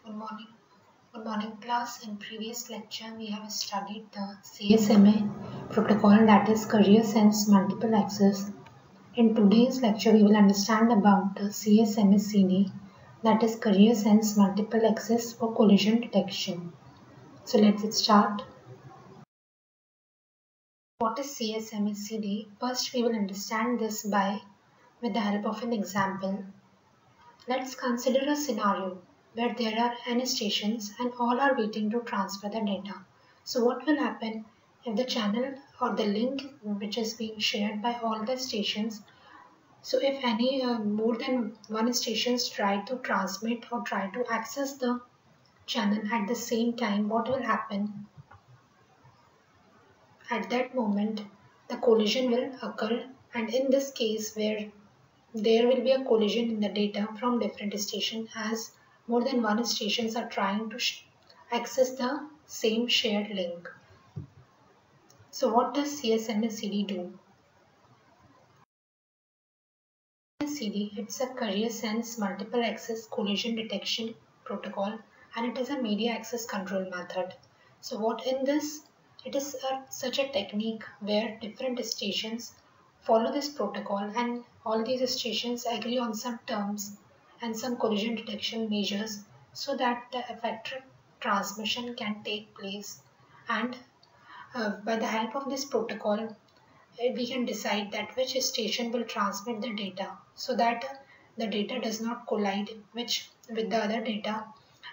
Good morning. Good morning, class. In previous lecture, we have studied the CSMA protocol, that is Career Sense Multiple Access. In today's lecture, we will understand about the CSMA-CD, that is Career Sense Multiple Access for Collision Detection. So let's start. What is CSMA-CD? First, we will understand this with the help of an example. Let's consider a scenario where there are n stations and all are waiting to transfer the data. So what will happen if the channel or the link which is being shared by all the stations, so if any more than one stations try to transmit or try to access the channel at the same time, what will happen? At that moment, the collision will occur, and in this case where there will be a collision in the data from different stations as more than one stations are trying to access the same shared link. So what does CSMA-CD do? CD, it's a Career Sense Multiple Access Collision Detection Protocol, and it is a media access control method. So what in this? It is such a technique where different stations follow this protocol and all these stations agree on some terms and some collision detection measures so that the effective transmission can take place, and by the help of this protocol we can decide that which station will transmit the data so that the data does not collide with the other data,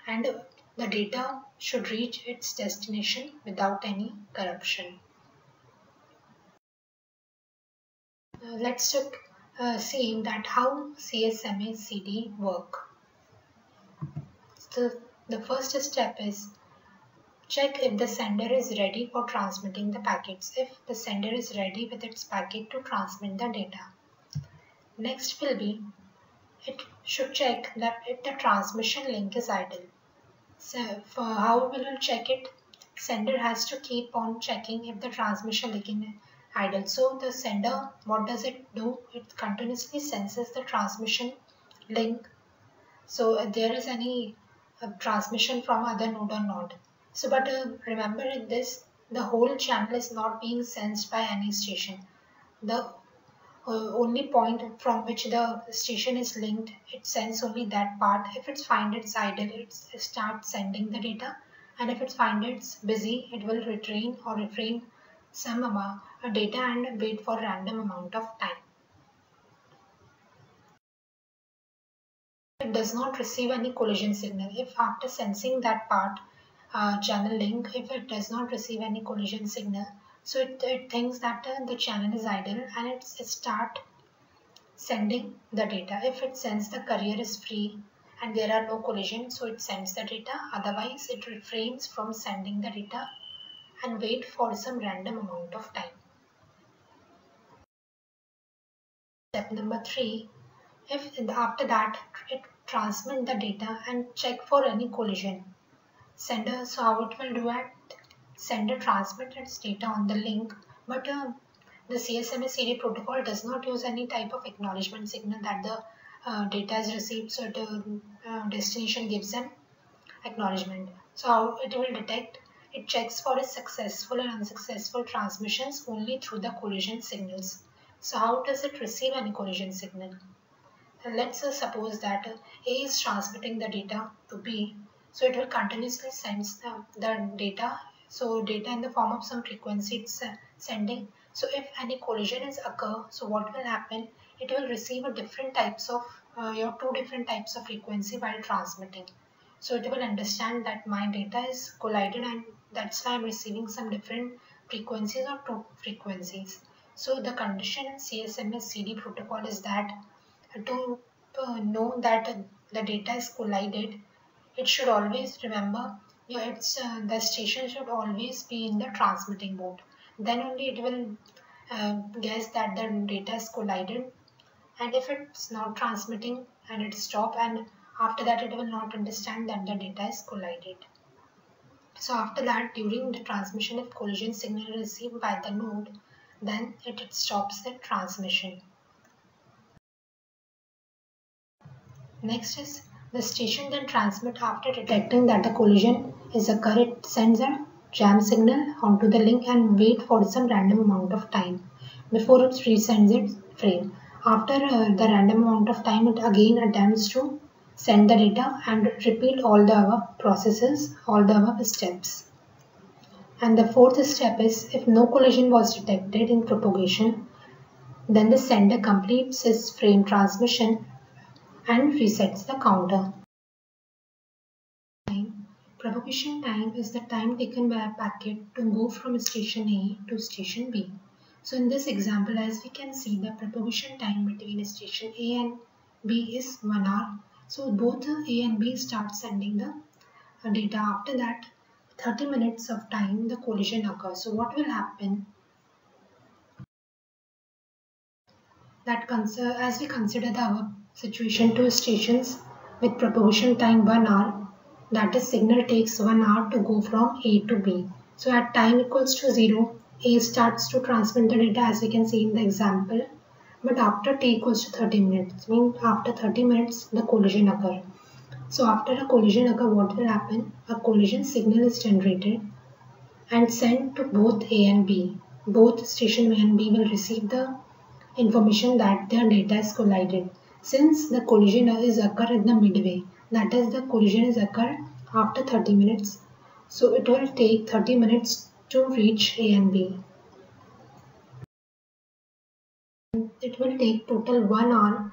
and the data should reach its destination without any corruption. Let's see that how CSMA-CD work. So the first step is check if the sender is ready for transmitting the packets, if the sender is ready with its packet to transmit the data. Next will be, it should check that if the transmission link is idle. So for how will it check it? Sender has to keep on checking if the transmission link is idle. So the sender, what does it do? It continuously senses the transmission link. So if there is any transmission from other node or not. So but remember in this, the whole channel is not being sensed by any station. The only point from which the station is linked, it sends only that part. If it finds it's idle, it starts sending the data, and if it finds it's busy, it will refrain some amount of data and wait for random amount of time. It does not receive any collision signal. If after sensing that part channel link, if it does not receive any collision signal, so it thinks that the channel is idle and it start sending the data. If it sends the carrier is free and there are no collision, so it sends the data. Otherwise, it refrains from sending the data and wait for some random amount of time. Step number 3, if after that it transmit the data and check for any collision. Sender, so how it will do it? Sender transmit its data on the link, but the CSMA-CD protocol does not use any type of acknowledgement signal that the data is received, so the destination gives an acknowledgement. So how it will detect? It checks for its successful and unsuccessful transmissions only through the collision signals. So how does it receive any collision signal? Let's suppose that A is transmitting the data to B, so it will continuously send the data. So data in the form of some frequency it's sending. So if any collision is occur, so what will happen? It will receive a different types of your two different types of frequency while transmitting. So it will understand that my data is collided and that's why I'm receiving some different frequencies or two frequencies. So the condition in CSMA-CD protocol is that to know that the data is collided, it should always remember, the station should always be in the transmitting mode. Then only it will guess that the data is collided, and if it's not transmitting and it stop, and after that it will not understand that the data is collided. So after that, during the transmission, if collision signal is received by the node, then it stops the transmission. Next is The station then transmits after detecting that a collision is occurred. It sends a jam signal onto the link and wait for some random amount of time before it resends its frame. After the random amount of time, it again attempts to send the data and repeat all the above processes, all the above steps. And the fourth step is, if no collision was detected in propagation, then the sender completes its frame transmission and resets the counter. Propagation time is the time taken by a packet to go from station A to station B. So in this example, as we can see, the propagation time between station A and B is 1 hour. So both A and B start sending the data. After that, 30 minutes of time, the collision occurs. So what will happen? That as we consider the situation, two stations with propagation time 1 hour, that is signal takes 1 hour to go from A to B. So at time equals to 0, A starts to transmit the data as we can see in the example. But after t equals to 30 minutes, means after 30 minutes the collision occurs. So after a collision occurs, what will happen? A collision signal is generated and sent to both A and B. Both station A and B will receive the information that their data is collided. Since the collision is occurred in the midway, that is the collision is occurred after 30 minutes, so it will take 30 minutes to reach A and B. It will take total 1 hour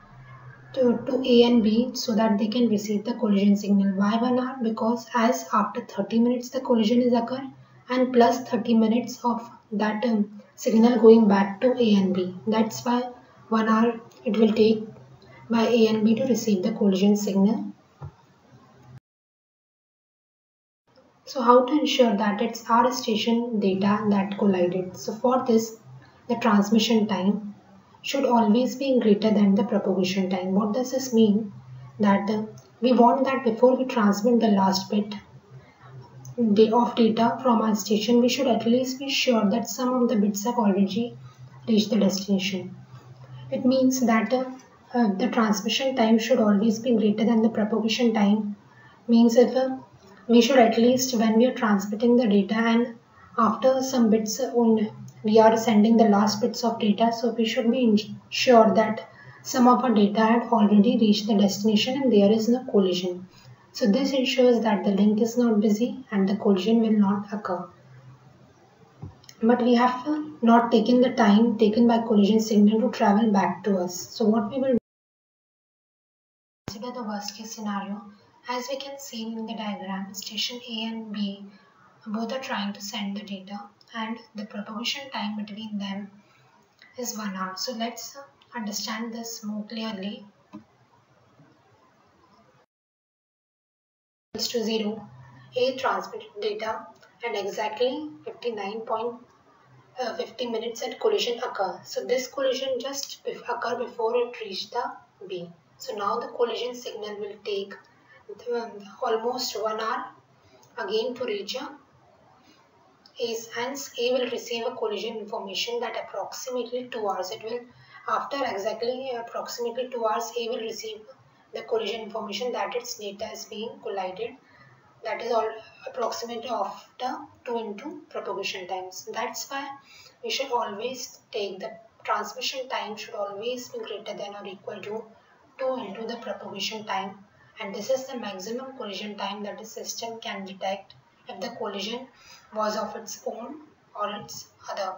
to A and B so that they can receive the collision signal. Why 1 hour? Because as after 30 minutes the collision is occurred and plus 30 minutes of that signal going back to A and B. That's why 1 hour it will take by A and B to receive the collision signal. So how to ensure that it's our station data that collided? So for this, the transmission time should always be greater than the propagation time. What does this mean? That we want that before we transmit the last bit of data from our station, we should at least be sure that some of the bits have already reached the destination. It means that the transmission time should always be greater than the propagation time. Means if we should at least, when we are transmitting the data and after some bits we are sending the last bits of data, so we should be sure that some of our data had already reached the destination and there is no collision. So this ensures that the link is not busy and the collision will not occur. But we have not taken the time taken by collision signal to travel back to us. So what we will consider the worst case scenario. As we can see in the diagram, station A and B both are trying to send the data and the propagation time between them is 1 hour. So let's understand this more clearly. Equals to 0, A transmitted data and exactly 59.50 minutes at collision occur. So this collision just occur before it reached the B. So now the collision signal will take almost 1 hour again to reach a hence A will receive a collision information that approximately 2 hours. It will, after exactly approximately 2 hours, A will receive the collision information that its data is being collided. That is all approximately after 2 into propagation times. That's why we should always take the transmission time should always be greater than or equal to 2 into the propagation time, and this is the maximum collision time that the system can detect if the collision was of its own or its other.